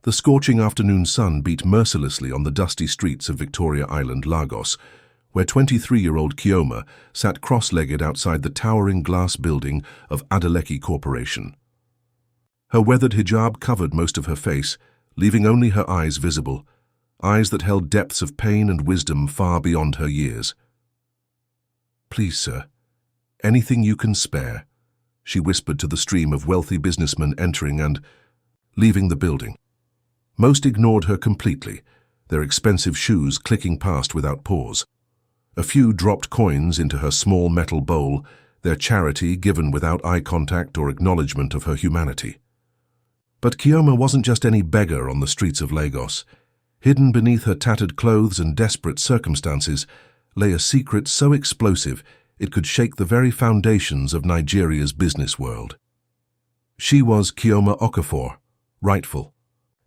The scorching afternoon sun beat mercilessly on the dusty streets of Victoria Island, Lagos, where 23-year-old Kioma sat cross-legged outside the towering glass building of Adeleke Corporation. Her weathered hijab covered most of her face, leaving only her eyes visible, eyes that held depths of pain and wisdom far beyond her years. "Please, sir, anything you can spare," she whispered to the stream of wealthy businessmen entering and leaving the building. Most ignored her completely, their expensive shoes clicking past without pause. A few dropped coins into her small metal bowl, their charity given without eye contact or acknowledgement of her humanity. But Kioma wasn't just any beggar on the streets of Lagos. Hidden beneath her tattered clothes and desperate circumstances lay a secret so explosive it could shake the very foundations of Nigeria's business world. She was Kioma Okafor, rightful,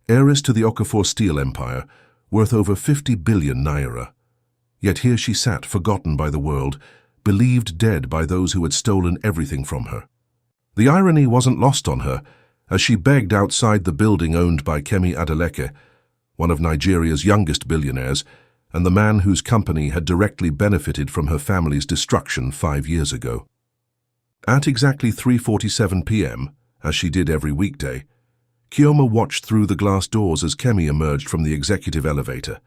heiress to the Okafor steel empire, worth over 50 billion naira. Yet here she sat, forgotten by the world, believed dead by those who had stolen everything from her. The irony wasn't lost on her, as she begged outside the building owned by Kemi Adeleke, one of Nigeria's youngest billionaires, and the man whose company had directly benefited from her family's destruction 5 years ago. At exactly 3:47 p.m., as she did every weekday, Kioma watched through the glass doors as Kemi emerged from the executive elevator.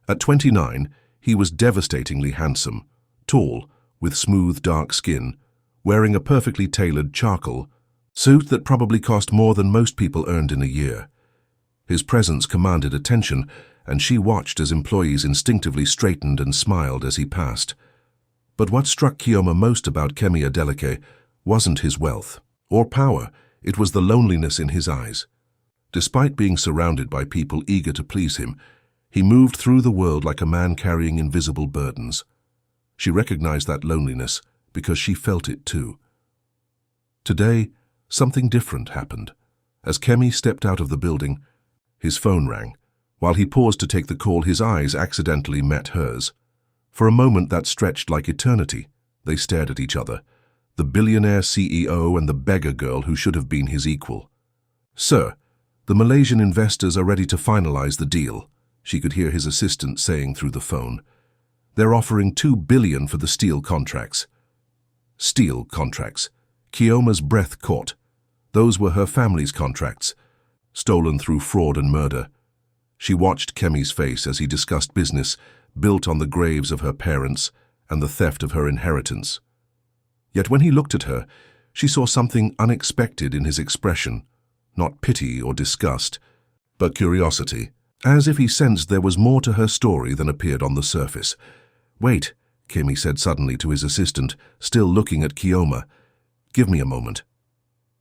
At 29, he was devastatingly handsome, tall, with smooth dark skin, wearing a perfectly tailored charcoal suit that probably cost more than most people earned in a year. His presence commanded attention, and she watched as employees instinctively straightened and smiled as he passed. But what struck Kioma most about Kemi Adeleke wasn't his wealth or power, it was the loneliness in his eyes. Despite being surrounded by people eager to please him, he moved through the world like a man carrying invisible burdens. She recognized that loneliness because she felt it too. Today, something different happened. As Kemi stepped out of the building, his phone rang. While he paused to take the call, his eyes accidentally met hers. For a moment that stretched like eternity. They stared at each other, the billionaire CEO and the beggar girl who should have been his equal. "Sir, the Malaysian investors are ready to finalize the deal," she could hear his assistant saying through the phone. "They're offering 2 billion for the steel contracts." Steel contracts. Kioma's breath caught. Those were her family's contracts, stolen through fraud and murder. She watched Kemi's face as he discussed business built on the graves of her parents and the theft of her inheritance. Yet when he looked at her, she saw something unexpected in his expression, not pity or disgust, but curiosity, as if he sensed there was more to her story than appeared on the surface. "Wait," Kemi said suddenly to his assistant, still looking at Kioma. "Give me a moment."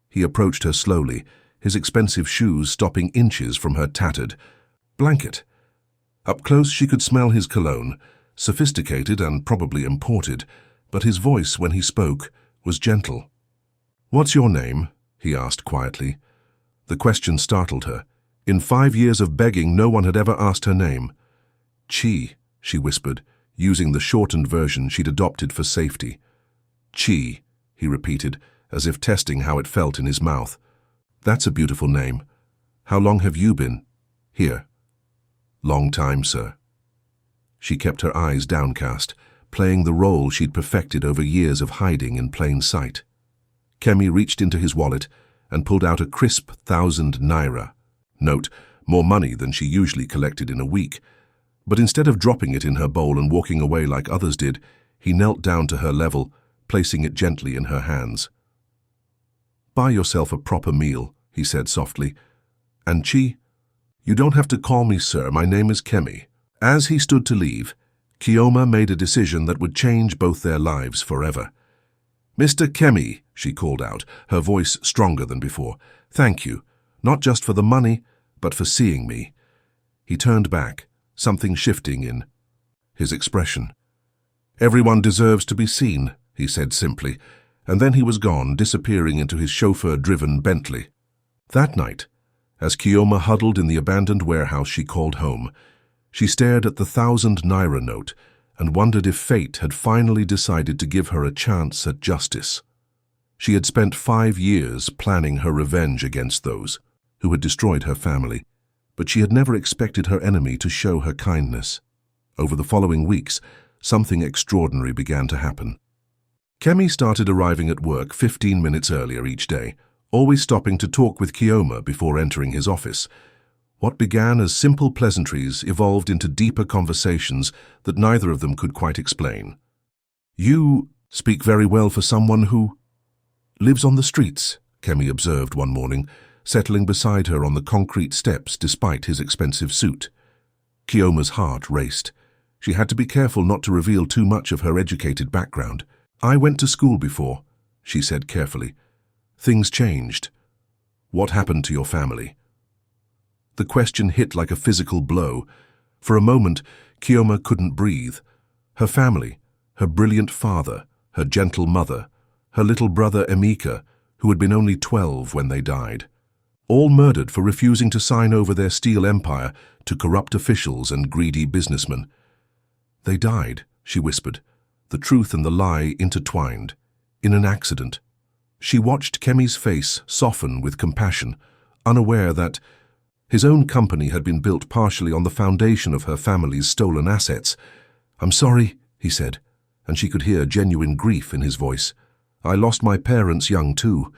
He approached her slowly, his expensive shoes stopping inches from her tattered blanket. Up close she could smell his cologne, sophisticated and probably imported, but his voice, when he spoke, was gentle. "What's your name?" he asked quietly. The question startled her. In 5 years of begging, no one had ever asked her name. "Chi," she whispered, using the shortened version she'd adopted for safety. "Chi," he repeated, as if testing how it felt in his mouth. "That's a beautiful name. How long have you been here?" "Long time, sir." She kept her eyes downcast, playing the role she'd perfected over years of hiding in plain sight. Kemi reached into his wallet and pulled out a crisp 1,000 naira note, more money than she usually collected in a week. But instead of dropping it in her bowl and walking away like others did, he knelt down to her level, placing it gently in her hands. "Buy yourself a proper meal," he said softly. "And Chi, you don't have to call me sir, my name is Kemi." As he stood to leave, Kioma made a decision that would change both their lives forever. "Mr. Kemi," she called out, her voice stronger than before. "Thank you, not just for the money, but for seeing me." He turned back, something shifting in his expression. "Everyone deserves to be seen," he said simply, and then he was gone, disappearing into his chauffeur-driven Bentley. That night, as Kioma huddled in the abandoned warehouse she called home, she stared at the 1,000 naira note and wondered if fate had finally decided to give her a chance at justice. She had spent 5 years planning her revenge against those who had destroyed her family, but she had never expected her enemy to show her kindness. Over the following weeks, something extraordinary began to happen. Kemi started arriving at work 15 minutes earlier each day, always stopping to talk with Kioma before entering his office. What began as simple pleasantries evolved into deeper conversations that neither of them could quite explain. "You speak very well for someone who lives on the streets," Kemi observed one morning, settling beside her on the concrete steps despite his expensive suit. Kioma's heart raced. She had to be careful not to reveal too much of her educated background. "I went to school before," she said carefully. "Things changed. What happened to your family?" The question hit like a physical blow. For a moment, Kioma couldn't breathe. Her family, her brilliant father, her gentle mother, her little brother Emeka, who had been only 12 when they died. All murdered for refusing to sign over their steel empire to corrupt officials and greedy businessmen. "They died," she whispered, the truth and the lie intertwined, in an accident. She watched Kemi's face soften with compassion, unaware that his own company had been built partially on the foundation of her family's stolen assets. "I'm sorry," he said, and she could hear genuine grief in his voice. "I lost my parents young too.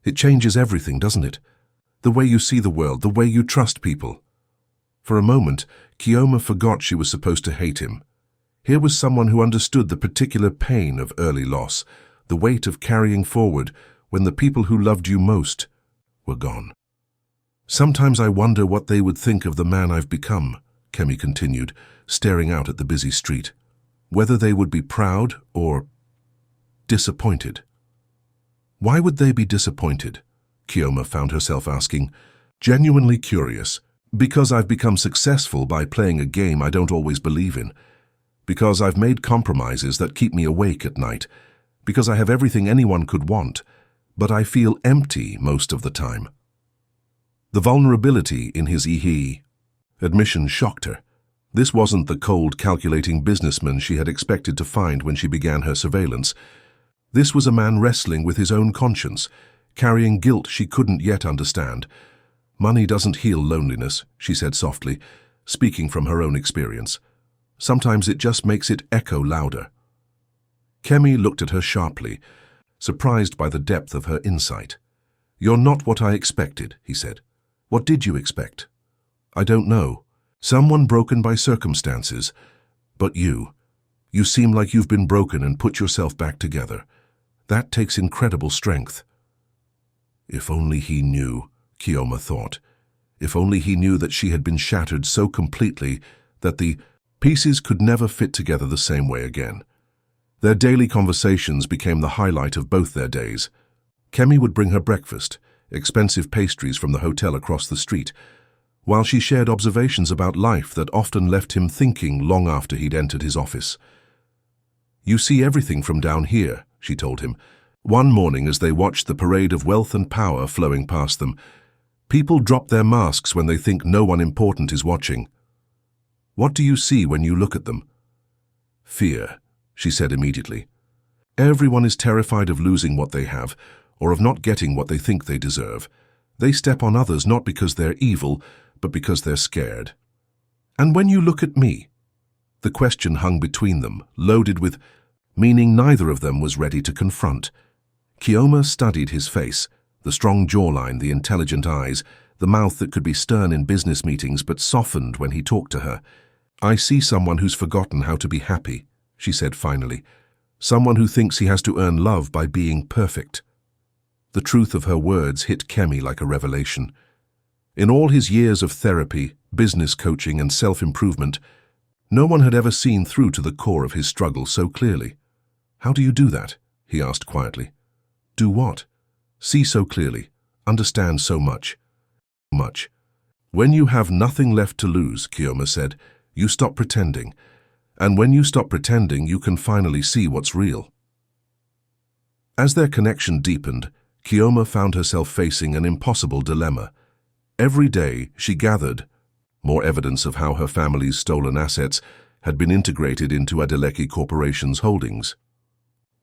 It changes everything, doesn't it? The way you see the world, the way you trust people." For a moment, Kioma forgot she was supposed to hate him. Here was someone who understood the particular pain of early loss, the weight of carrying forward when the people who loved you most were gone. "Sometimes I wonder what they would think of the man I've become," Kemi continued, staring out at the busy street. "Whether they would be proud or disappointed." "Why would they be disappointed?" Kioma found herself asking, genuinely curious. "Because I've become successful by playing a game I don't always believe in. Because I've made compromises that keep me awake at night. Because I have everything anyone could want, but I feel empty most of the time." The vulnerability in his admission shocked her. This wasn't the cold, calculating businessman she had expected to find when she began her surveillance. This was a man wrestling with his own conscience, carrying guilt she couldn't yet understand. "Money doesn't heal loneliness," she said softly, speaking from her own experience. "Sometimes it just makes it echo louder." Kemi looked at her sharply, surprised by the depth of her insight. "You're not what I expected," he said. "What did you expect?" "I don't know. Someone broken by circumstances. But you seem like you've been broken and put yourself back together. That takes incredible strength." If only he knew, Kioma thought. If only he knew that she had been shattered so completely that the pieces could never fit together the same way again. Their daily conversations became the highlight of both their days. Kemi would bring her breakfast, expensive pastries from the hotel across the street, while she shared observations about life that often left him thinking long after he'd entered his office. "You see everything from down here," she told him. One morning as they watched the parade of wealth and power flowing past them, "People drop their masks when they think no one important is watching. What do you see when you look at them?" "Fear," she said immediately. "Everyone is terrified of losing what they have, or of not getting what they think they deserve. They step on others not because they're evil, but because they're scared." "And when you look at me?" The question hung between them, loaded with meaning neither of them was ready to confront. Kioma studied his face, the strong jawline, the intelligent eyes, the mouth that could be stern in business meetings but softened when he talked to her. "I see someone who's forgotten how to be happy," she said finally. "Someone who thinks he has to earn love by being perfect." The truth of her words hit Kemi like a revelation. In all his years of therapy, business coaching, and self-improvement, no one had ever seen through to the core of his struggle so clearly. "How do you do that?" he asked quietly. "Do what?" "See so clearly, understand so much." "Much." "When you have nothing left to lose," Kioma said, "you stop pretending. And when you stop pretending, you can finally see what's real." As their connection deepened, Kioma found herself facing an impossible dilemma. Every day she gathered more evidence of how her family's stolen assets had been integrated into Adeleke Corporation's holdings.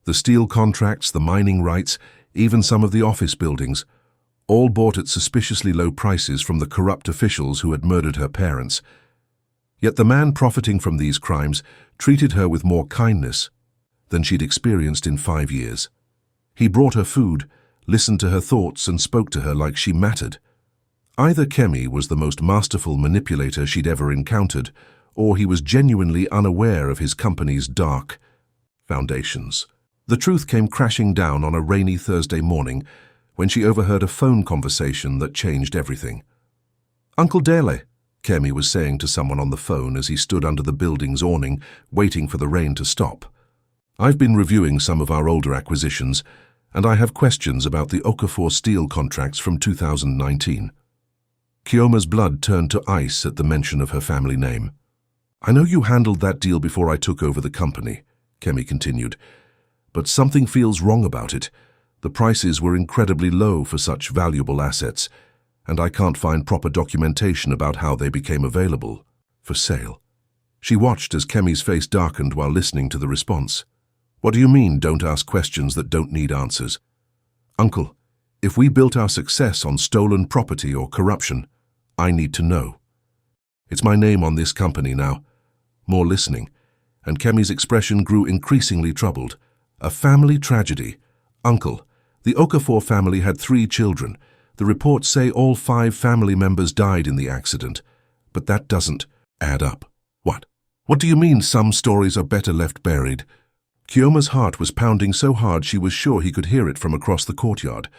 The steel contracts, the mining rights, even some of the office buildings, all bought at suspiciously low prices from the corrupt officials who had murdered her parents. Yet the man profiting from these crimes treated her with more kindness than she'd experienced in 5 years. He brought her food, listened to her thoughts, and spoke to her like she mattered. Either Kemi was the most masterful manipulator she'd ever encountered, or he was genuinely unaware of his company's dark foundations. The truth came crashing down on a rainy Thursday morning when she overheard a phone conversation that changed everything. "Uncle Dele," Kemi was saying to someone on the phone as he stood under the building's awning, waiting for the rain to stop. "I've been reviewing some of our older acquisitions, and I have questions about the Okafor steel contracts from 2019. Kioma's blood turned to ice at the mention of her family name. "I know you handled that deal before I took over the company," Kemi continued, "but something feels wrong about it. The prices were incredibly low for such valuable assets, and I can't find proper documentation about how they became available for sale." She watched as Kemi's face darkened while listening to the response. "What do you mean, don't ask questions that don't need answers?" "Uncle, if we built our success on stolen property or corruption, I need to know. It's my name on this company now." More listening, and Kemi's expression grew increasingly troubled. "A family tragedy. Uncle, the Okafor family had 3 children. The reports say all 5 family members died in the accident, but that doesn't add up." "What? What do you mean some stories are better left buried?" Kioma's heart was pounding so hard she was sure he could hear it from across the courtyard.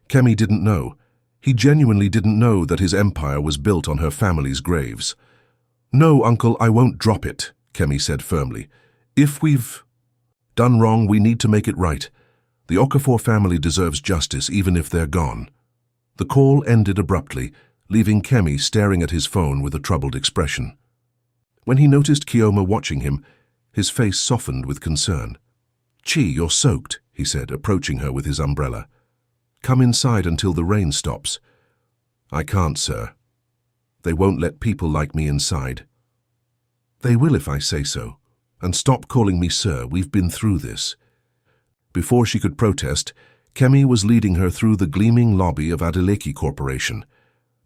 Kemi didn't know. He genuinely didn't know that his empire was built on her family's graves. "No, Uncle, I won't drop it," Kemi said firmly. "If we've done wrong, we need to make it right. The Okafor family deserves justice even if they're gone." The call ended abruptly, leaving Kemi staring at his phone with a troubled expression. When he noticed Kioma watching him, his face softened with concern. "Chi, you're soaked," he said, approaching her with his umbrella. "Come inside until the rain stops." "I can't, sir. They won't let people like me inside." "They will if I say so. And stop calling me sir, we've been through this." Before she could protest, Kemi was leading her through the gleaming lobby of Adeleki Corporation.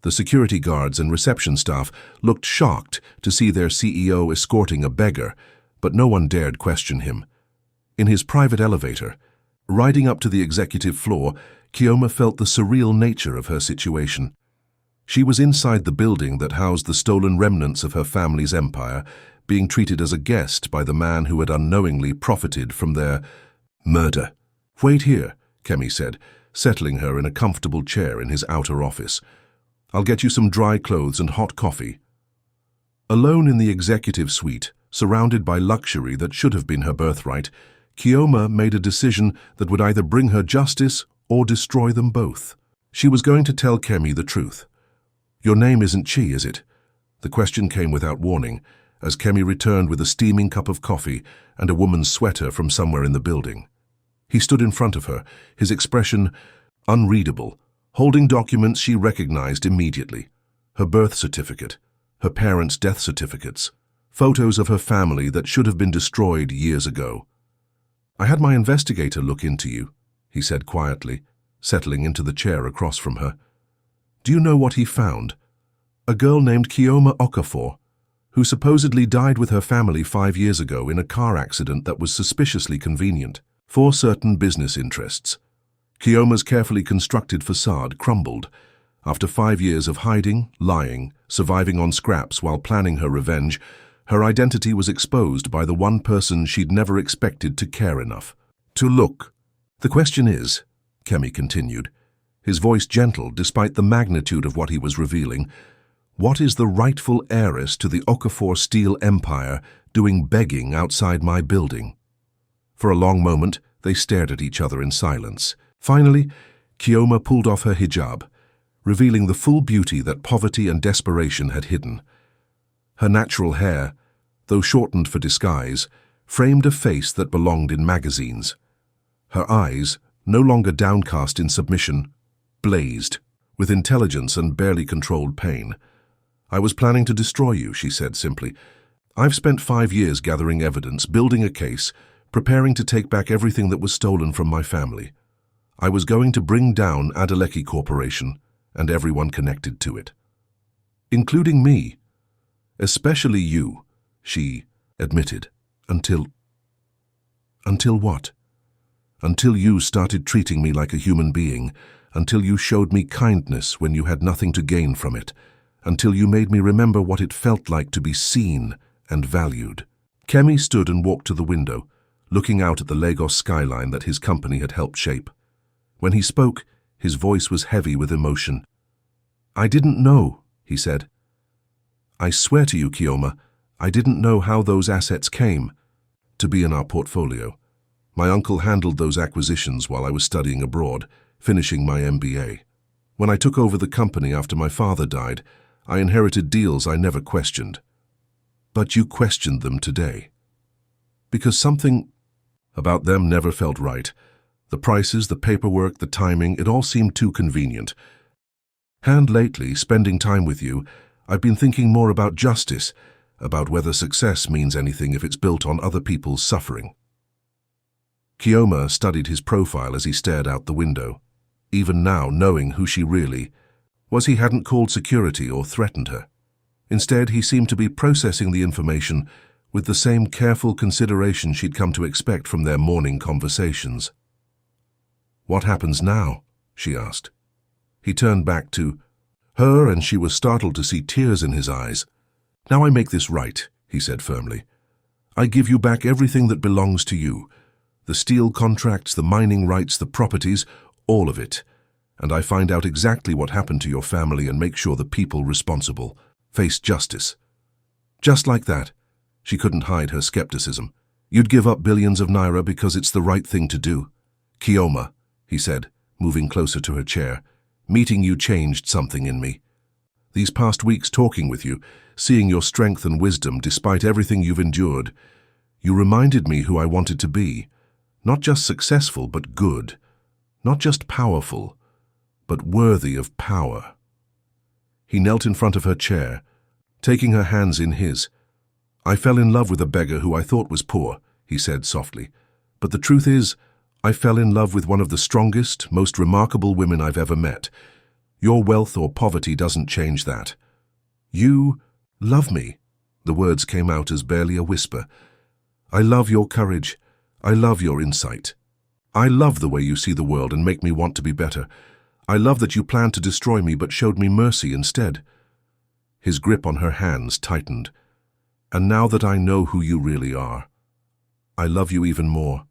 The security guards and reception staff looked shocked to see their CEO escorting a beggar, but no one dared question him. In his private elevator, riding up to the executive floor, Kioma felt the surreal nature of her situation. She was inside the building that housed the stolen remnants of her family's empire, being treated as a guest by the man who had unknowingly profited from their murder. "Wait here," Kemi said, settling her in a comfortable chair in his outer office. "I'll get you some dry clothes and hot coffee." Alone in the executive suite, surrounded by luxury that should have been her birthright, Kioma made a decision that would either bring her justice or destroy them both. She was going to tell Kemi the truth. "Your name isn't Chi, is it?" The question came without warning, as Kemi returned with a steaming cup of coffee and a woman's sweater from somewhere in the building. He stood in front of her, his expression unreadable, holding documents she recognized immediately. Her birth certificate, her parents' death certificates, photos of her family that should have been destroyed years ago. "I had my investigator look into you," he said quietly, settling into the chair across from her. "Do you know what he found? A girl named Kioma Okafor, who supposedly died with her family 5 years ago in a car accident that was suspiciously convenient for certain business interests." Kioma's carefully constructed facade crumbled. After 5 years of hiding, lying, surviving on scraps while planning her revenge, her identity was exposed by the one person she'd never expected to care enough to look. "The question is," Kemi continued, his voice gentle despite the magnitude of what he was revealing, "what is the rightful heiress to the Okafor steel empire doing begging outside my building?" For a long moment, they stared at each other in silence. Finally, Kioma pulled off her hijab, revealing the full beauty that poverty and desperation had hidden. Her natural hair, though shortened for disguise, framed a face that belonged in magazines. Her eyes, no longer downcast in submission, blazed with intelligence and barely controlled pain. "I was planning to destroy you," she said simply. "I've spent 5 years gathering evidence, building a case, preparing to take back everything that was stolen from my family. I was going to bring down Adeleki Corporation and everyone connected to it. Including me. Especially you, she admitted. Until what? Until you started treating me like a human being, until you showed me kindness when you had nothing to gain from it, until you made me remember what it felt like to be seen and valued. Kemi stood and walked to the window, looking out at the Lagos skyline that his company had helped shape. When he spoke, his voice was heavy with emotion. I didn't know, he said. I swear to you, Kioma, I didn't know how those assets came to be in our portfolio. My uncle handled those acquisitions while I was studying abroad, finishing my MBA. When I took over the company after my father died, I inherited deals I never questioned. But you questioned them today. Because something about them never felt right. The prices, the paperwork, the timing, it all seemed too convenient. And lately, spending time with you, I've been thinking more about justice, about whether success means anything if it's built on other people's suffering. Kioma studied his profile as he stared out the window. Even now, knowing who she really was, he hadn't called security or threatened her. Instead, he seemed to be processing the information with the same careful consideration she'd come to expect from their morning conversations. What happens now? She asked. He turned back to her, and she was startled to see tears in his eyes. Now I make this right, he said firmly. I give you back everything that belongs to you. The steel contracts, the mining rights, the properties, all of it. And I find out exactly what happened to your family and make sure the people responsible face justice. Just like that. She couldn't hide her skepticism. You'd give up billions of naira because it's the right thing to do. Kioma, he said, moving closer to her chair, meeting you changed something in me. These past weeks talking with you, seeing your strength and wisdom despite everything you've endured, you reminded me who I wanted to be. Not just successful, but good. Not just powerful, but worthy of power. He knelt in front of her chair, taking her hands in his. I fell in love with a beggar who I thought was poor, he said softly. But the truth is, I fell in love with one of the strongest, most remarkable women I've ever met. Your wealth or poverty doesn't change that. You love me. The words came out as barely a whisper. I love your courage. I love your insight. I love the way you see the world and make me want to be better. I love that you planned to destroy me but showed me mercy instead. His grip on her hands tightened. And now that I know who you really are, I love you even more.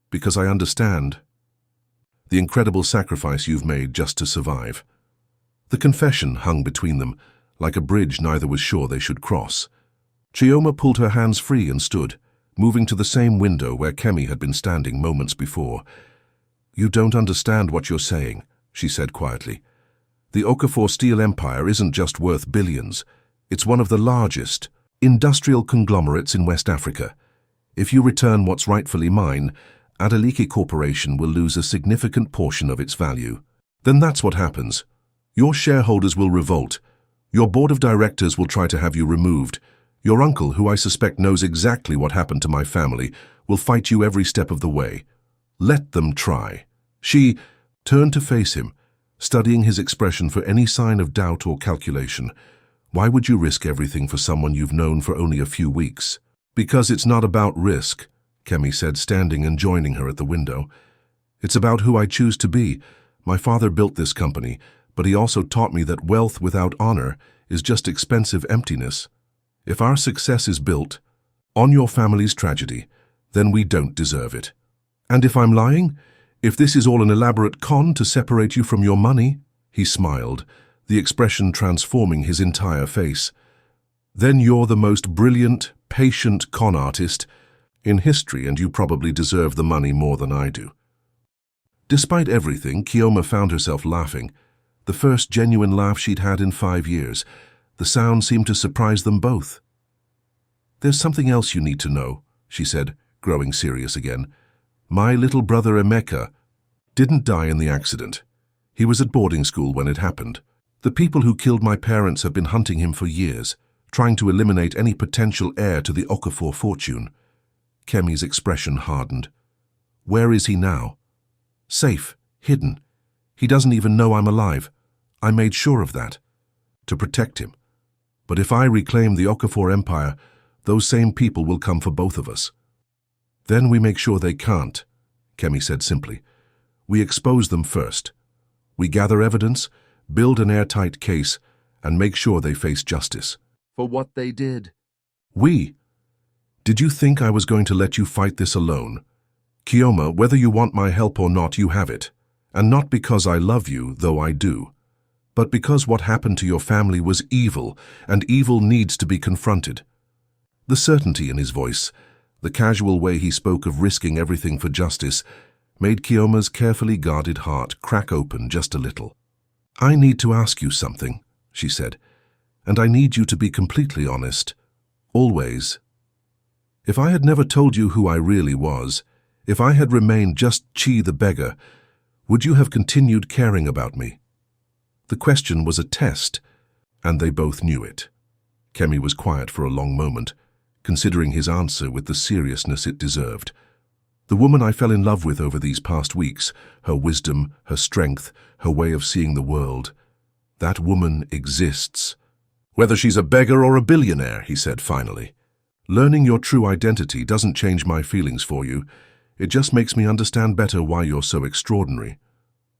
Because I understand the incredible sacrifice you've made just to survive. The confession hung between them, like a bridge neither was sure they should cross. Chioma pulled her hands free and stood, moving to the same window where Kemi had been standing moments before. You don't understand what you're saying, she said quietly. The Okafor Steel Empire isn't just worth billions. It's one of the largest industrial conglomerates in West Africa. If you return what's rightfully mine, Adeleki Corporation will lose a significant portion of its value. Then that's what happens. Your shareholders will revolt. Your board of directors will try to have you removed. Your uncle, who I suspect knows exactly what happened to my family, will fight you every step of the way. Let them try. She turned to face him, studying his expression for any sign of doubt or calculation. Why would you risk everything for someone you've known for only a few weeks? Because it's not about risk, Kemi said, standing and joining her at the window. It's about who I choose to be. My father built this company, but he also taught me that wealth without honor is just expensive emptiness. If our success is built on your family's tragedy, then we don't deserve it. And if I'm lying, if this is all an elaborate con to separate you from your money, he smiled, the expression transforming his entire face, then you're the most brilliant, patient con artist in history, and you probably deserve the money more than I do. Despite everything, Kioma found herself laughing, the first genuine laugh she'd had in 5 years. The sound seemed to surprise them both. There's something else you need to know, she said, growing serious again. My little brother Emeka didn't die in the accident. He was at boarding school when it happened. The people who killed my parents have been hunting him for years, trying to eliminate any potential heir to the Okafor fortune. Kemi's expression hardened. Where is he now? Safe, hidden. He doesn't even know I'm alive. I made sure of that. To protect him. But if I reclaim the Okafor Empire, those same people will come for both of us. Then we make sure they can't, Kemi said simply. We expose them first. We gather evidence, build an airtight case, and make sure they face justice. For what they did. We? Did you think I was going to let you fight this alone? Kioma, whether you want my help or not, you have it. And not because I love you, though I do, but because what happened to your family was evil, and evil needs to be confronted. The certainty in his voice, the casual way he spoke of risking everything for justice, made Kioma's carefully guarded heart crack open just a little. I need to ask you something, she said, and I need you to be completely honest. Always. If I had never told you who I really was, if I had remained just Chi the beggar, would you have continued caring about me? The question was a test, and they both knew it. Kemi was quiet for a long moment, considering his answer with the seriousness it deserved. The woman I fell in love with over these past weeks, her wisdom, her strength, her way of seeing the world, that woman exists. Whether she's a beggar or a billionaire, he said finally. Learning your true identity doesn't change my feelings for you. It just makes me understand better why you're so extraordinary.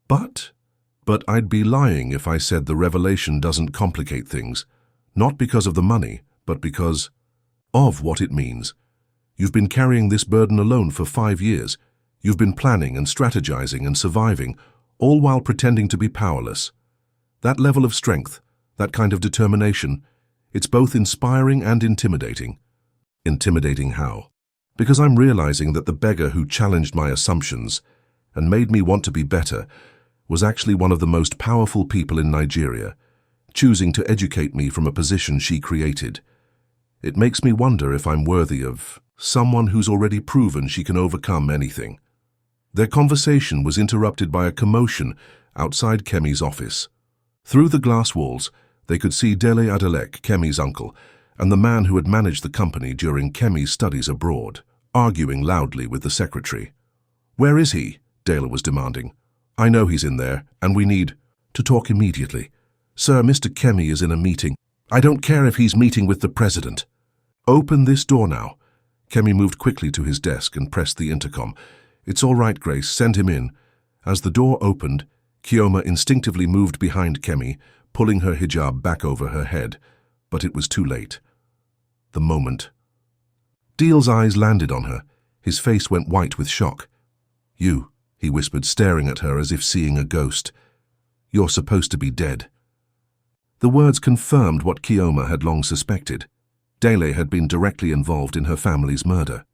But I'd be lying if I said the revelation doesn't complicate things. Not because of the money, but because of what it means. You've been carrying this burden alone for 5 years. You've been planning and strategizing and surviving, all while pretending to be powerless. That level of strength, that kind of determination, it's both inspiring and intimidating. Intimidating how? Because I'm realizing that the beggar who challenged my assumptions and made me want to be better was actually one of the most powerful people in Nigeria, choosing to educate me from a position she created. It makes me wonder if I'm worthy of someone who's already proven she can overcome anything. Their conversation was interrupted by a commotion outside Kemi's office. Through the glass walls, they could see Dele Adelek, Kemi's uncle, and the man who had managed the company during Kemi's studies abroad, arguing loudly with the secretary. "Where is he?" Dela was demanding. "I know he's in there, and we need to talk immediately. Sir, Mr. Kemi is in a meeting. I don't care if he's meeting with the president." "Open this door now." Kemi moved quickly to his desk and pressed the intercom. "It's all right, Grace, send him in." As the door opened, Kioma instinctively moved behind Kemi, pulling her hijab back over her head, but it was too late. The moment. Deal's eyes landed on her. His face went white with shock. "You," he whispered, staring at her as if seeing a ghost. "You're supposed to be dead." The words confirmed what Kioma had long suspected. Dele had been directly involved in her family's murder.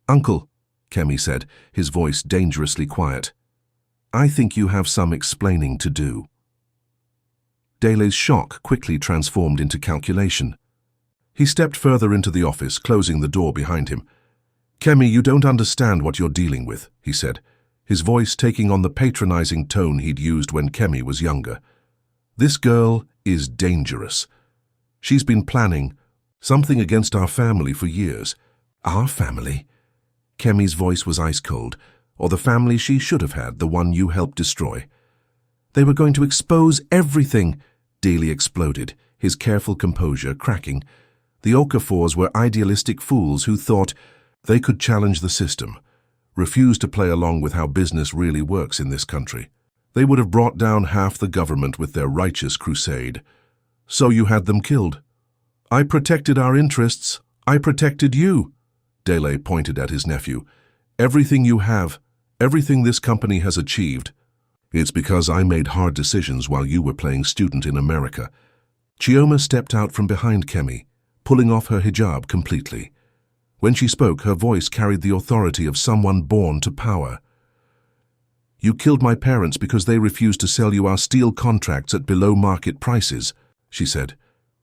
"Uncle," Kemi said, his voice dangerously quiet, "I think you have some explaining to do." Dele's shock quickly transformed into calculation. He stepped further into the office, closing the door behind him. "Kemi, you don't understand what you're dealing with," he said, his voice taking on the patronizing tone he'd used when Kemi was younger. "This girl is dangerous. She's been planning something against our family for years." "Our family?" Kemi's voice was ice cold. "Or the family she should have had, the one you helped destroy." "They were going to expose everything," Daly exploded, his careful composure cracking. The Okafors were idealistic fools who thought they could challenge the system, refused to play along with how business really works in this country. They would have brought down half the government with their righteous crusade. So you had them killed. "I protected our interests. I protected you." Dele pointed at his nephew. "Everything you have, everything this company has achieved, it's because I made hard decisions while you were playing student in America." Chioma stepped out from behind Kemi, pulling off her hijab completely. When she spoke, her voice carried the authority of someone born to power. "You killed my parents because they refused to sell you our steel contracts at below-market prices," she said.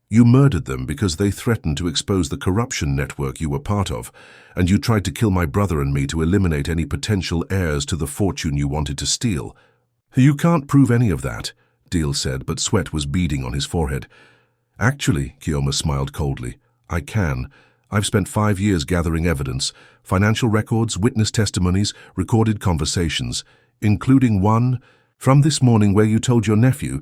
"You murdered them because they threatened to expose the corruption network you were part of, and you tried to kill my brother and me to eliminate any potential heirs to the fortune you wanted to steal." "You can't prove any of that," Deal said, but sweat was beading on his forehead. "Actually," Kioma smiled coldly, "I can. I've spent 5 years gathering evidence, financial records, witness testimonies, recorded conversations. including one from this morning where you told your nephew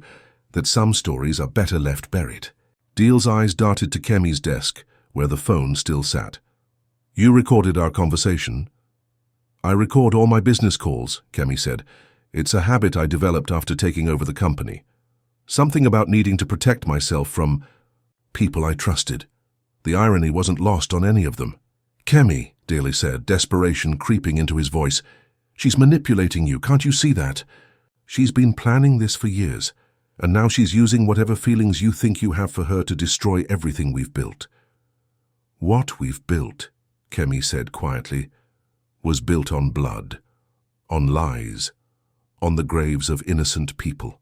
that some stories are better left buried. Deal's eyes darted to Kemi's desk, where the phone still sat. You recorded our conversation. I record all my business calls, Kemi said. It's a habit I developed after taking over the company. Something about needing to protect myself from people I trusted. The irony wasn't lost on any of them. Kemi, Deal said, desperation creeping into his voice. She's manipulating you, can't you see that? She's been planning this for years, and now she's using whatever feelings you think you have for her to destroy everything we've built. What we've built, Kemi said quietly, was built on blood, on lies, on the graves of innocent people.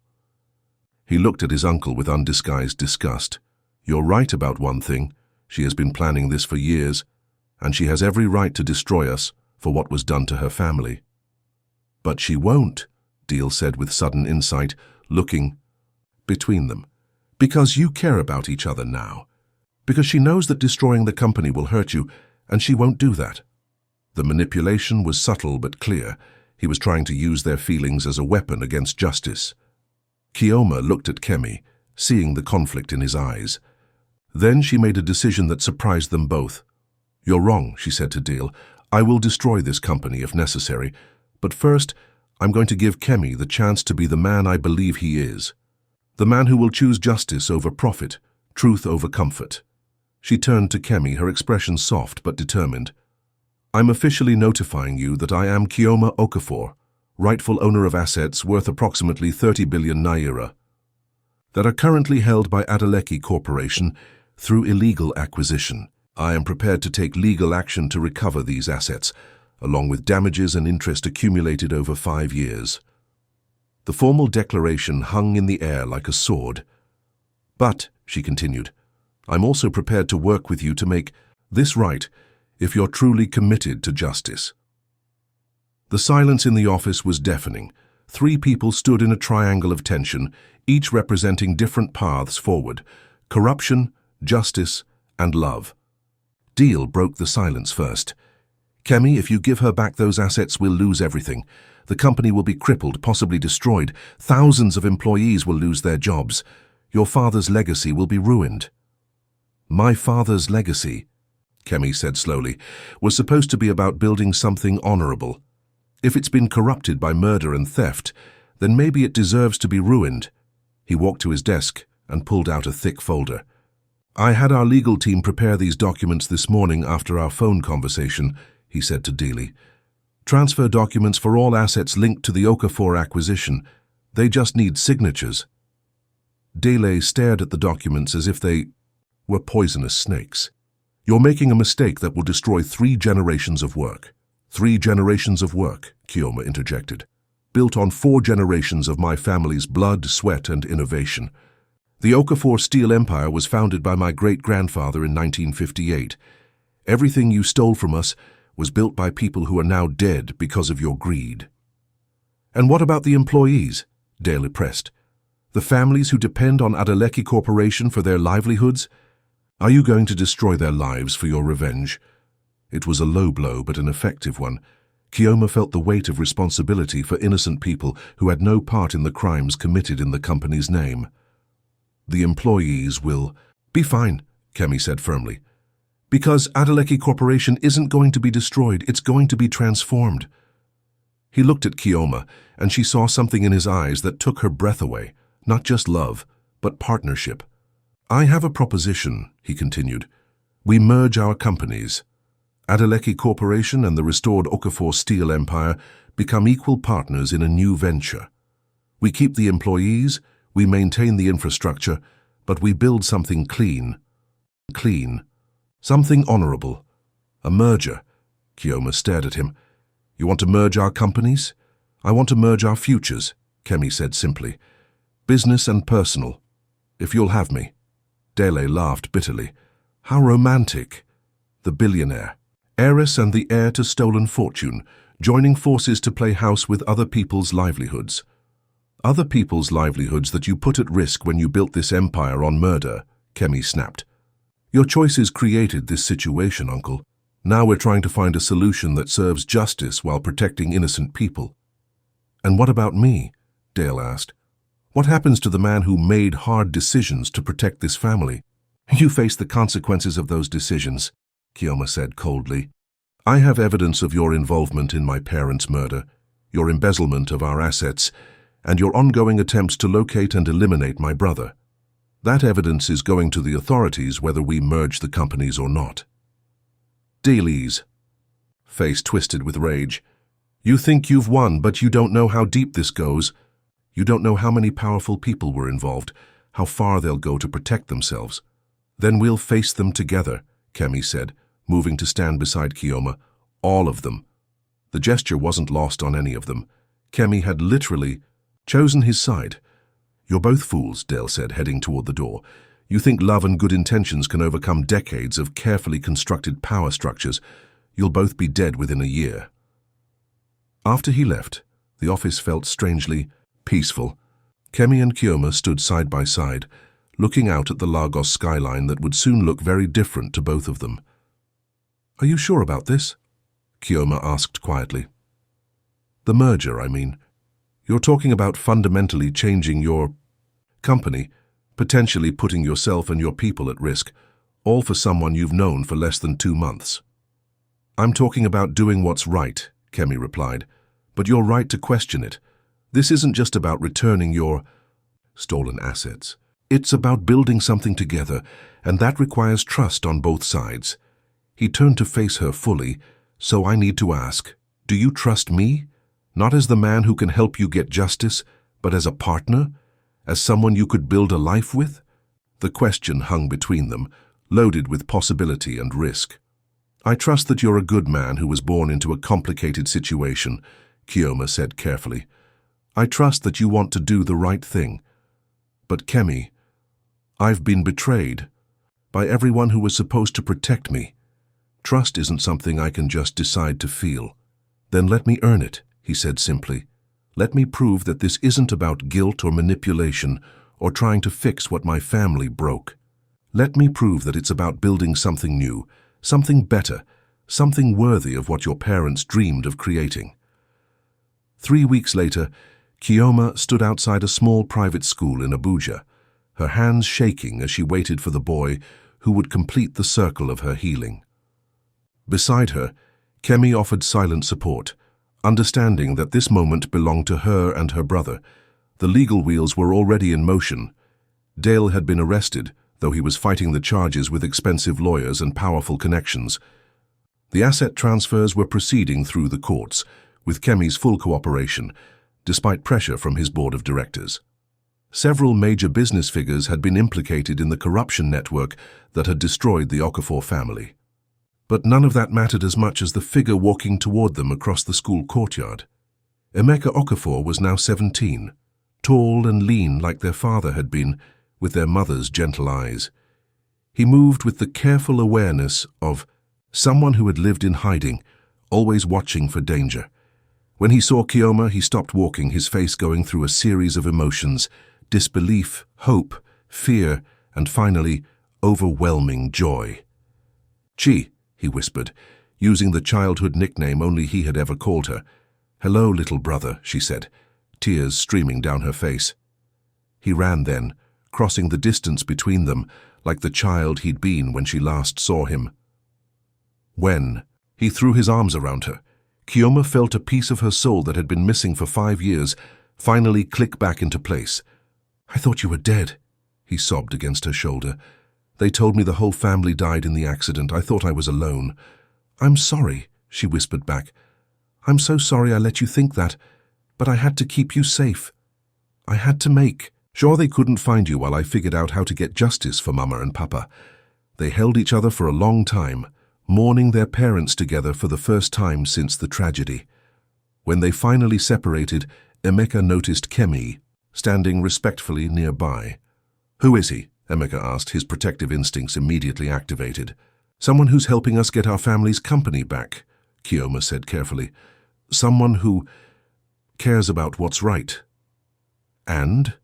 He looked at his uncle with undisguised disgust. You're right about one thing. She has been planning this for years, and she has every right to destroy us for what was done to her family. But she won't, Deal said with sudden insight, looking between them. Because you care about each other now. Because she knows that destroying the company will hurt you, and she won't do that. The manipulation was subtle but clear. He was trying to use their feelings as a weapon against justice. Kioma looked at Kemi, seeing the conflict in his eyes. Then she made a decision that surprised them both. You're wrong, she said to Deal. I will destroy this company if necessary, but first I'm going to give Kemi the chance to be the man I believe he is. The man who will choose justice over profit, truth over comfort. She turned to Kemi, her expression soft but determined. I'm officially notifying you that I am Kioma Okafor, rightful owner of assets worth approximately 30 billion naira, that are currently held by Adeleki Corporation through illegal acquisition. I am prepared to take legal action to recover these assets, along with damages and interest accumulated over 5 years. The formal declaration hung in the air like a sword. But, she continued, I'm also prepared to work with you to make this right if you're truly committed to justice. The silence in the office was deafening. 3 people stood in a triangle of tension, each representing different paths forward: corruption, justice, and love. Deal broke the silence first. Kemi, if you give her back those assets, we'll lose everything. The company will be crippled, possibly destroyed. Thousands of employees will lose their jobs. Your father's legacy will be ruined. My father's legacy, Kemi said slowly, was supposed to be about building something honorable. If it's been corrupted by murder and theft, then maybe it deserves to be ruined. He walked to his desk and pulled out a thick folder. I had our legal team prepare these documents this morning after our phone conversation, he said to Dealey. Transfer documents for all assets linked to the Okafor acquisition. They just need signatures. Dealey stared at the documents as if they were poisonous snakes. You're making a mistake that will destroy 3 generations of work. 3 generations of work, Kioma interjected, built on 4 generations of my family's blood, sweat, and innovation. The Okafor Steel Empire was founded by my great-grandfather in 1958. Everything you stole from us was built by people who are now dead because of your greed. And what about the employees? Dale pressed. The families who depend on Adeleki Corporation for their livelihoods? Are you going to destroy their lives for your revenge? It was a low blow, but an effective one. Kioma felt the weight of responsibility for innocent people who had no part in the crimes committed in the company's name. The employees will be fine, Kemi said firmly. Because Adeleki Corporation isn't going to be destroyed, it's going to be transformed. He looked at Kioma, and she saw something in his eyes that took her breath away, not just love, but partnership. I have a proposition, he continued. We merge our companies. Adeleki Corporation and the restored Okafor Steel Empire become equal partners in a new venture. We keep the employees, we maintain the infrastructure, but we build something clean. Something honorable. A merger. Kioma stared at him. You want to merge our companies? I want to merge our futures, Kemi said simply. Business and personal. If you'll have me. Dele laughed bitterly. How romantic. The billionaire. Heiress and the heir to stolen fortune, joining forces to play house with other people's livelihoods. Other people's livelihoods that you put at risk when you built this empire on murder, Kemi snapped. Your choices created this situation, Uncle. Now we're trying to find a solution that serves justice while protecting innocent people. "And what about me?" Dale asked. "What happens to the man who made hard decisions to protect this family?" "You face the consequences of those decisions," Keoma said coldly. "I have evidence of your involvement in my parents' murder, your embezzlement of our assets, and your ongoing attempts to locate and eliminate my brother. That evidence is going to the authorities whether we merge the companies or not." "Dealies," face twisted with rage. "You think you've won, but you don't know how deep this goes. You don't know how many powerful people were involved, how far they'll go to protect themselves." "Then we'll face them together," Kemi said, moving to stand beside Keoma. "All of them." The gesture wasn't lost on any of them. Kemi had literally chosen his side. "You're both fools," Dale said, heading toward the door. "You think love and good intentions can overcome decades of carefully constructed power structures. You'll both be dead within a year." After he left, the office felt strangely peaceful. Kemi and Keoma stood side by side, looking out at the Lagos skyline that would soon look very different to both of them. "Are you sure about this?" Keoma asked quietly. "The merger, I mean. You're talking about fundamentally changing your company, potentially putting yourself and your people at risk, all for someone you've known for less than 2 months." "I'm talking about doing what's right," Kemi replied, "but you're right to question it. This isn't just about returning your stolen assets. It's about building something together, and that requires trust on both sides." He turned to face her fully. "So I need to ask, do you trust me? Not as the man who can help you get justice, but as a partner? As someone you could build a life with?" The question hung between them, loaded with possibility and risk. "I trust that you're a good man who was born into a complicated situation," Keoma said carefully. "I trust that you want to do the right thing. But Kemi, I've been betrayed by everyone who was supposed to protect me. Trust isn't something I can just decide to feel." "Then let me earn it," he said simply. "Let me prove that this isn't about guilt or manipulation or trying to fix what my family broke. Let me prove that it's about building something new, something better, something worthy of what your parents dreamed of creating." 3 weeks later, Keoma stood outside a small private school in Abuja, her hands shaking as she waited for the boy who would complete the circle of her healing. Beside her, Kemi offered silent support, understanding that this moment belonged to her and her brother. The legal wheels were already in motion. Dale had been arrested, though he was fighting the charges with expensive lawyers and powerful connections. The asset transfers were proceeding through the courts, with Kemi's full cooperation, despite pressure from his board of directors. Several major business figures had been implicated in the corruption network that had destroyed the Okafor family. But none of that mattered as much as the figure walking toward them across the school courtyard. Emeka Okafor was now 17, tall and lean like their father had been, with their mother's gentle eyes. He moved with the careful awareness of someone who had lived in hiding, always watching for danger. When he saw Keoma, he stopped walking, his face going through a series of emotions: disbelief, hope, fear, and finally, overwhelming joy. "Chi," he whispered, using the childhood nickname only he had ever called her. "Hello, little brother," she said, tears streaming down her face. He ran then, crossing the distance between them, like the child he'd been when she last saw him. When he threw his arms around her, Keoma felt a piece of her soul that had been missing for 5 years finally click back into place. "I thought you were dead," he sobbed against her shoulder. "They told me the whole family died in the accident. I thought I was alone." "I'm sorry," she whispered back. "I'm so sorry I let you think that, but I had to keep you safe. I had to make sure they couldn't find you while I figured out how to get justice for Mama and Papa." They held each other for a long time, mourning their parents together for the first time since the tragedy. When they finally separated, Emeka noticed Kemi, standing respectfully nearby. "Who is he?" Emeka asked, his protective instincts immediately activated. "Someone who's helping us get our family's company back," Keoma said carefully. "Someone who cares about what's right." "And?"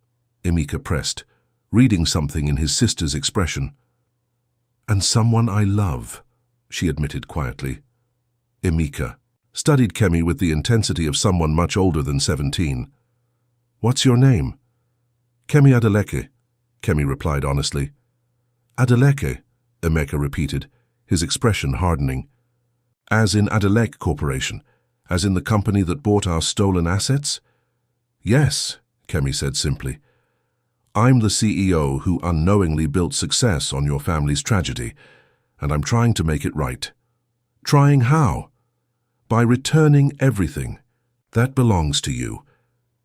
Emeka pressed, reading something in his sister's expression. "And someone I love," she admitted quietly. "Emeka," studied Kemi with the intensity of someone much older than 17. "What's your name?" "Kemi Adeleke," Kemi replied honestly. "Adeleke," Emeka repeated, his expression hardening. "As in Adeleke Corporation, as in the company that bought our stolen assets?" "Yes," Kemi said simply. "I'm the CEO who unknowingly built success on your family's tragedy, and I'm trying to make it right." "Trying how?" "By returning everything that belongs to you,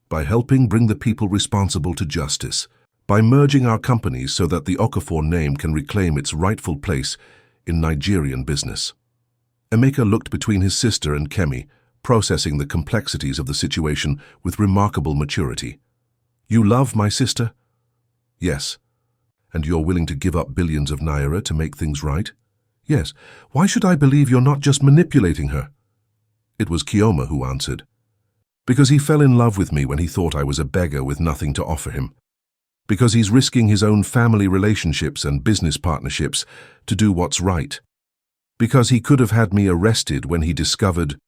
by helping bring the people responsible to justice, by merging our companies so that the Okafor name can reclaim its rightful place in Nigerian business." Emeka looked between his sister and Kemi, processing the complexities of the situation with remarkable maturity. "You love my sister?" "Yes." "And you're willing to give up billions of naira to make things right?" "Yes." "Why should I believe you're not just manipulating her?" It was Kioma who answered. "Because he fell in love with me when he thought I was a beggar with nothing to offer him. Because he's risking his own family relationships and business partnerships to do what's right. Because he could have had me arrested when he discovered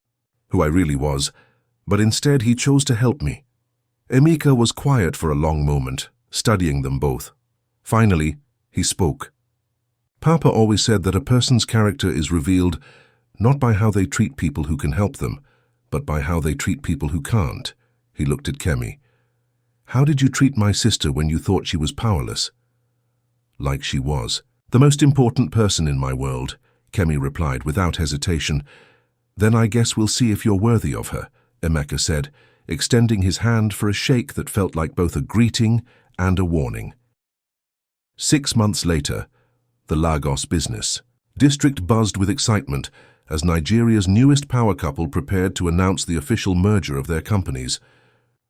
who I really was, but instead he chose to help me." Emeka was quiet for a long moment, studying them both. Finally, he spoke. "Papa always said that a person's character is revealed not by how they treat people who can help them, but by how they treat people who can't." He looked at Kemi. "How did you treat my sister when you thought she was powerless?" "Like she was. The most important person in my world," Kemi replied without hesitation. "Then I guess we'll see if you're worthy of her," Emeka said, extending his hand for a shake that felt like both a greeting and a warning. 6 months later, the Lagos business district buzzed with excitement as Nigeria's newest power couple prepared to announce the official merger of their companies.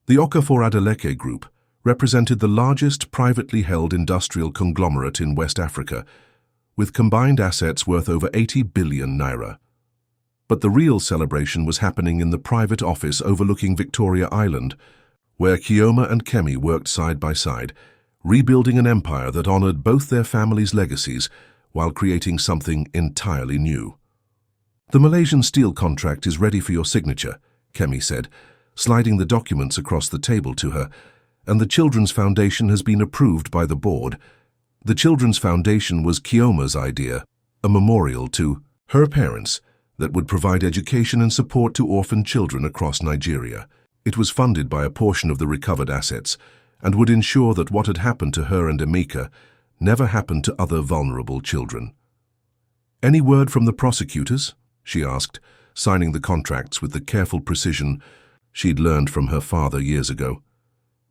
The Okafor Adeleke Group represented the largest privately held industrial conglomerate in West Africa, with combined assets worth over 80 billion naira. But the real celebration was happening in the private office overlooking Victoria Island, where Kioma and Kemi worked side by side, rebuilding an empire that honored both their families' legacies while creating something entirely new. "The Malaysian steel contract is ready for your signature," Kemi said, sliding the documents across the table to her, "and the Children's Foundation has been approved by the board." The Children's Foundation was Kioma's idea, a memorial to her parents that would provide education and support to orphaned children across Nigeria. It was funded by a portion of the recovered assets and would ensure that what had happened to her and Emeka never happened to other vulnerable children. "Any word from the prosecutors?" she asked, signing the contracts with the careful precision she'd learned from her father years ago.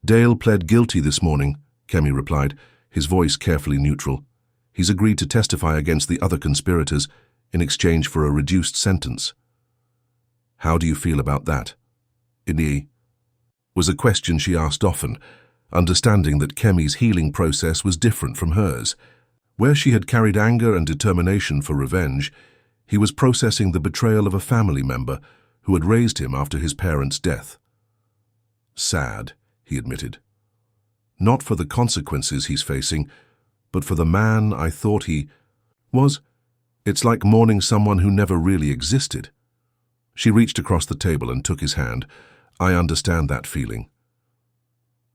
"Dale pled guilty this morning," Kemi replied, his voice carefully neutral. "He's agreed to testify against the other conspirators in exchange for a reduced sentence." "How do you feel about that?" "Ini," was a question she asked often, understanding that Kemi's healing process was different from hers. Where she had carried anger and determination for revenge, he was processing the betrayal of a family member who had raised him after his parents' death. "Sad," he admitted. "Not for the consequences he's facing, but for the man I thought he was. It's like mourning someone who never really existed." She reached across the table and took his hand. "I understand that feeling."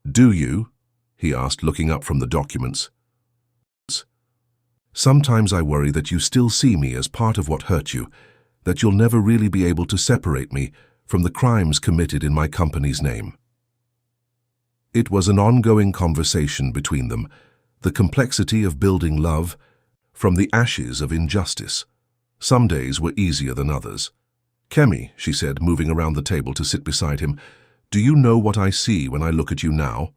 "Do you?" he asked, looking up from the documents. "Sometimes I worry that you still see me as part of what hurt you, that you'll never really be able to separate me from the crimes committed in my company's name." It was an ongoing conversation between them, the complexity of building love from the ashes of injustice. Some days were easier than others. "Kemi," she said, moving around the table to sit beside him, "do you know what I see when I look at you now?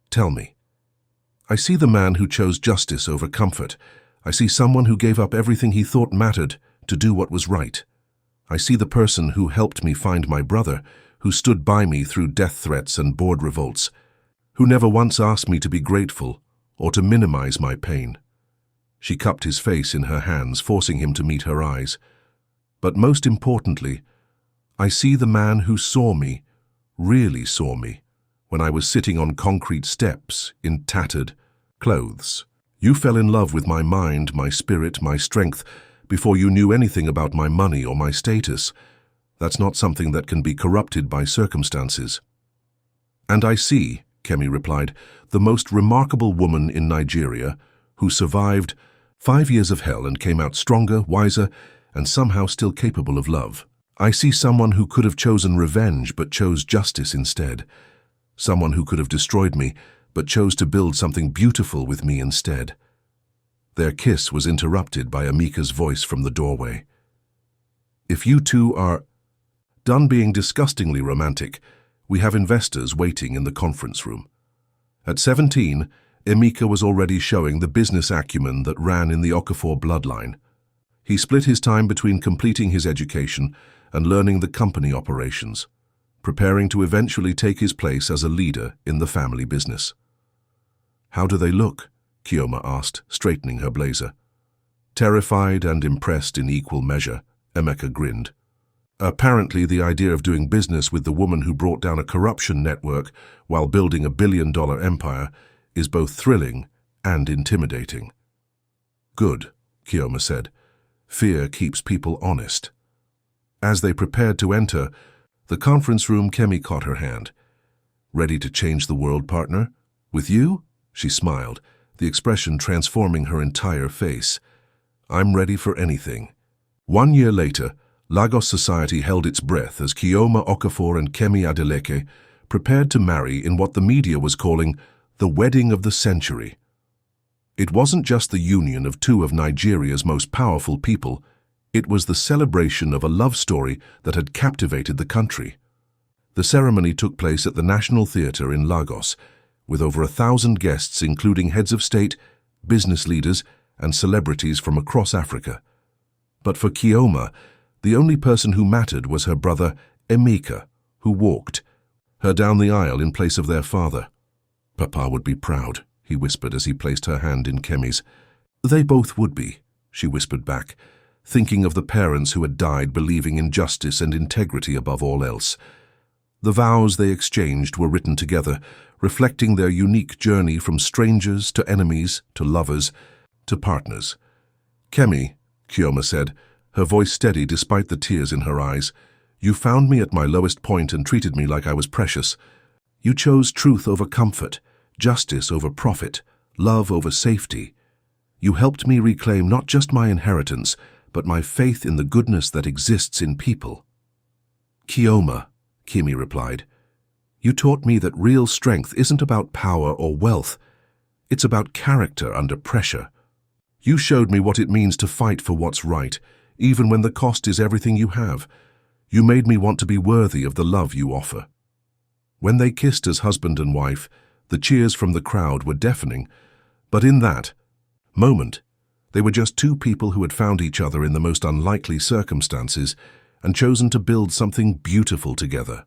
Tell me." "I see the man who chose justice over comfort. I see someone who gave up everything he thought mattered to do what was right. I see the person who helped me find my brother, who stood by me through death threats and board revolts, who never once asked me to be grateful or to minimize my pain." She cupped his face in her hands, forcing him to meet her eyes. "But most importantly, I see the man who saw me, really saw me, when I was sitting on concrete steps in tattered clothes. You fell in love with my mind, my spirit, my strength, before you knew anything about my money or my status. That's not something that can be corrupted by circumstances. And I see, Kemi replied, the most remarkable woman in Nigeria who survived 5 years of hell and came out stronger, wiser, and somehow still capable of love. I see someone who could have chosen revenge but chose justice instead. Someone who could have destroyed me but chose to build something beautiful with me instead. Their kiss was interrupted by Emeka's voice from the doorway. If you two are done being disgustingly romantic, we have investors waiting in the conference room. At 17, Emeka was already showing the business acumen that ran in the Okafor bloodline. He split his time between completing his education and learning the company operations, preparing to eventually take his place as a leader in the family business. How do they look? Kioma asked, straightening her blazer. Terrified and impressed in equal measure, Emeka grinned. Apparently, the idea of doing business with the woman who brought down a corruption network while building a billion-dollar empire is both thrilling and intimidating. Good, Kioma said. Fear keeps people honest. As they prepared to enter the conference room, Kemi caught her hand. Ready to change the world, partner? With you? She smiled, the expression transforming her entire face. I'm ready for anything. 1 year later, Lagos society held its breath as Kioma Okafor and Kemi Adeleke prepared to marry in what the media was calling the wedding of the century. It wasn't just the union of two of Nigeria's most powerful people, it was the celebration of a love story that had captivated the country. The ceremony took place at the National Theatre in Lagos, with over 1,000 guests including heads of state, business leaders, and celebrities from across Africa. But for Kioma, the only person who mattered was her brother Emeka, who walked her down the aisle in place of their father. Papa would be proud, he whispered as he placed her hand in Kemi's. They both would be, she whispered back, thinking of the parents who had died believing in justice and integrity above all else. The vows they exchanged were written together, reflecting their unique journey from strangers to enemies to lovers to partners. Kemi, Kioma said, her voice steady despite the tears in her eyes, you found me at my lowest point and treated me like I was precious. You chose truth over comfort, justice over profit, love over safety. You helped me reclaim not just my inheritance, but my faith in the goodness that exists in people. Kioma, Kemi replied, you taught me that real strength isn't about power or wealth. It's about character under pressure. You showed me what it means to fight for what's right, even when the cost is everything you have. You made me want to be worthy of the love you offer. When they kissed as husband and wife, the cheers from the crowd were deafening, but in that moment, they were just two people who had found each other in the most unlikely circumstances and chosen to build something beautiful together.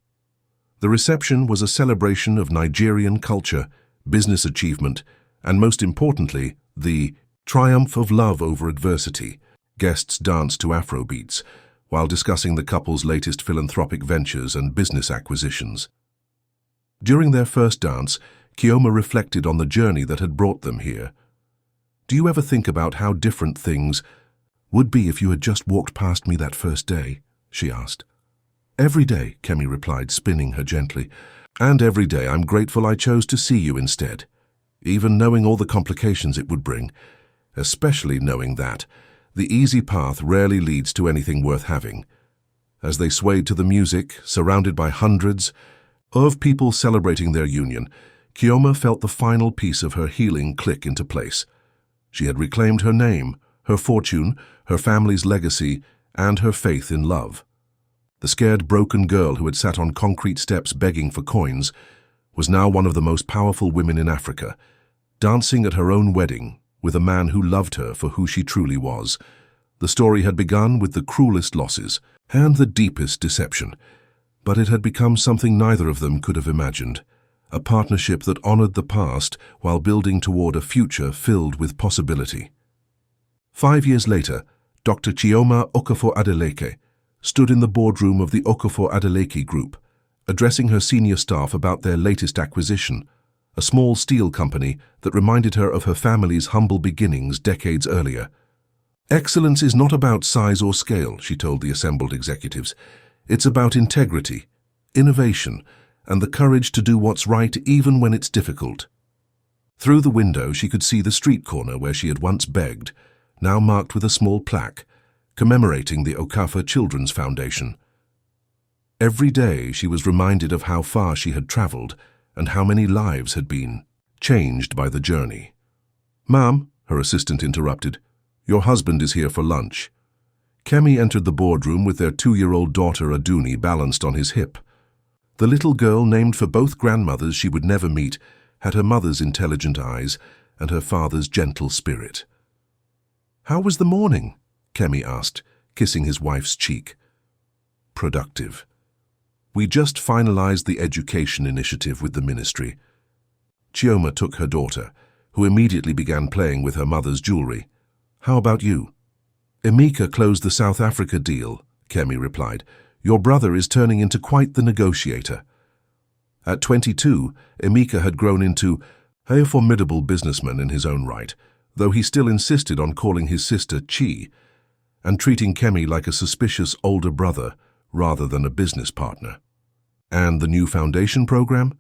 The reception was a celebration of Nigerian culture, business achievement, and most importantly, the triumph of love over adversity. Guests danced to Afrobeats while discussing the couple's latest philanthropic ventures and business acquisitions. During their first dance, Kioma reflected on the journey that had brought them here. Do you ever think about how different things would be if you had just walked past me that first day? She asked. Every day, Kemi replied, spinning her gently. And every day I'm grateful I chose to see you instead, even knowing all the complications it would bring, especially knowing that the easy path rarely leads to anything worth having. As they swayed to the music, surrounded by hundreds of people celebrating their union, Kioma felt the final piece of her healing click into place. She had reclaimed her name, her fortune, her family's legacy, and her faith in love. The scared, broken girl who had sat on concrete steps begging for coins was now one of the most powerful women in Africa, dancing at her own wedding with a man who loved her for who she truly was. The story had begun with the cruelest losses and the deepest deception, but it had become something neither of them could have imagined. A partnership that honored the past while building toward a future filled with possibility. 5 years later, Dr. Chioma Okafor Adeleke stood in the boardroom of the Okafor Adeleke Group, addressing her senior staff about their latest acquisition, a small steel company that reminded her of her family's humble beginnings decades earlier. Excellence is not about size or scale, she told the assembled executives. It's about integrity, innovation, and the courage to do what's right even when it's difficult. Through the window she could see the street corner where she had once begged, now marked with a small plaque, commemorating the Okafor Children's Foundation. Every day she was reminded of how far she had traveled and how many lives had been changed by the journey. "Ma'am," her assistant interrupted, "your husband is here for lunch." Kemi entered the boardroom with their 2-year-old daughter Aduni balanced on his hip. The little girl, named for both grandmothers she would never meet, had her mother's intelligent eyes and her father's gentle spirit. "How was the morning?" Kemi asked, kissing his wife's cheek. "Productive. We just finalized the education initiative with the ministry." Chioma took her daughter, who immediately began playing with her mother's jewelry. "How about you?" "Emeka closed the South Africa deal," Kemi replied. "Your brother is turning into quite the negotiator." At 22, Emeka had grown into a formidable businessman in his own right, though he still insisted on calling his sister Chi, and treating Kemi like a suspicious older brother rather than a business partner. And the new foundation program?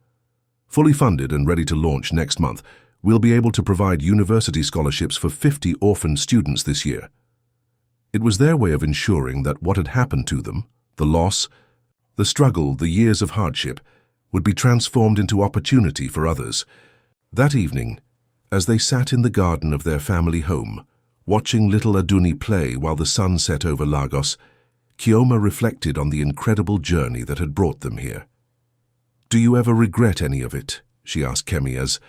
Fully funded and ready to launch next month, we'll be able to provide university scholarships for 50 orphan students this year. It was their way of ensuring that what had happened to them, the loss, the struggle, the years of hardship, would be transformed into opportunity for others. That evening, as they sat in the garden of their family home, watching little Aduni play while the sun set over Lagos, Chioma reflected on the incredible journey that had brought them here. "Do you ever regret any of it?" she asked Kemi as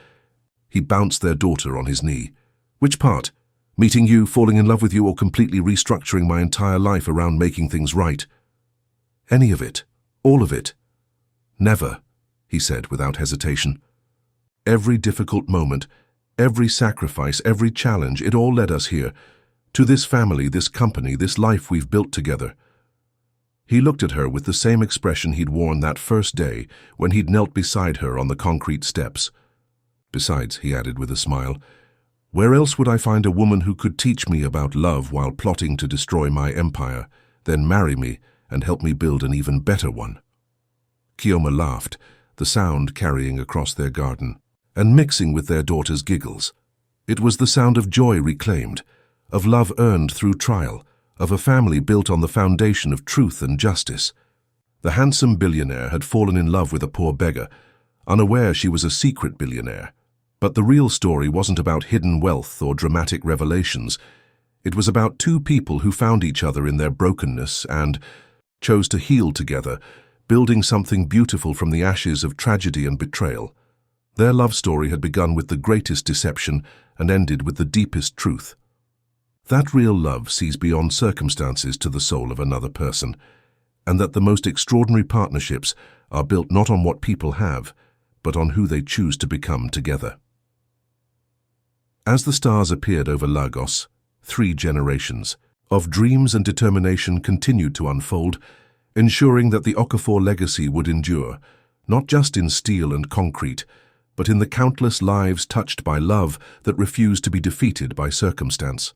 he bounced their daughter on his knee. "Which part? Meeting you, falling in love with you, or completely restructuring my entire life around making things right?" "Any of it. All of it." "Never," he said without hesitation. "Every difficult moment, every sacrifice, every challenge, it all led us here, to this family, this company, this life we've built together." He looked at her with the same expression he'd worn that first day when he'd knelt beside her on the concrete steps. "Besides," he added with a smile, "where else would I find a woman who could teach me about love while plotting to destroy my empire, then marry me and help me build an even better one?" Chioma laughed, the sound carrying across their garden and mixing with their daughter's giggles. It was the sound of joy reclaimed, of love earned through trial, of a family built on the foundation of truth and justice. The handsome billionaire had fallen in love with a poor beggar, unaware she was a secret billionaire. But the real story wasn't about hidden wealth or dramatic revelations. It was about two people who found each other in their brokenness and chose to heal together, building something beautiful from the ashes of tragedy and betrayal. Their love story had begun with the greatest deception and ended with the deepest truth. That real love sees beyond circumstances to the soul of another person, and that the most extraordinary partnerships are built not on what people have, but on who they choose to become together. As the stars appeared over Lagos, 3 generations of dreams and determination continued to unfold, ensuring that the Okafor legacy would endure, not just in steel and concrete, but in the countless lives touched by love that refused to be defeated by circumstance.